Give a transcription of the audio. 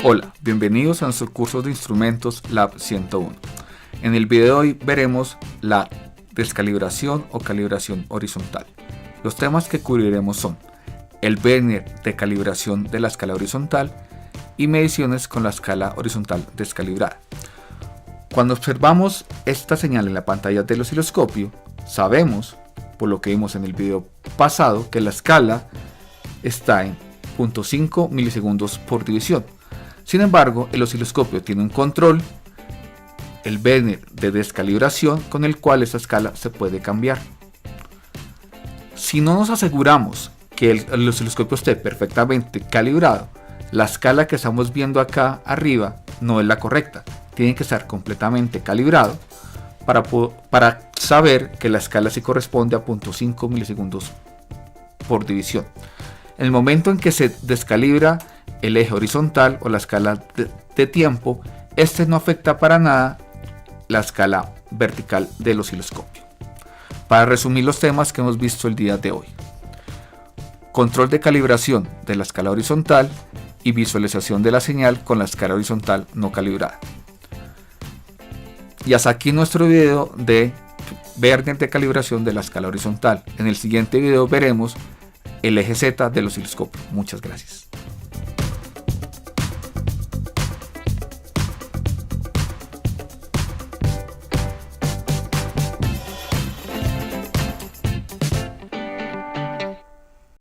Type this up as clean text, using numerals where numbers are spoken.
Hola, bienvenidos a nuestro curso de instrumentos Lab 101. En el video de hoy veremos la descalibración o calibración horizontal. Los temas que cubriremos son el vernier de calibración de la escala horizontal y mediciones con la escala horizontal descalibrada. Cuando observamos esta señal en la pantalla del osciloscopio, sabemos, por lo que vimos en el video pasado, que la escala está en 0.5 milisegundos por división. Sin embargo, el osciloscopio tiene un control, el vernier de descalibración, con el cual esta escala se puede cambiar. Si no nos aseguramos que el osciloscopio esté perfectamente calibrado, la escala que estamos viendo acá arriba no es la correcta. Tiene que estar completamente calibrado para saber que la escala sí corresponde a 0.5 milisegundos por división. En el momento en que se descalibra el eje horizontal o la escala de tiempo, este no afecta para nada la escala vertical del osciloscopio. Para resumir los temas que hemos visto el día de hoy: control de calibración de la escala horizontal y visualización de la señal con la escala horizontal no calibrada. Y hasta aquí nuestro video de vernier de calibración de la escala horizontal. En el siguiente video veremos el eje Z del osciloscopio. Muchas gracias.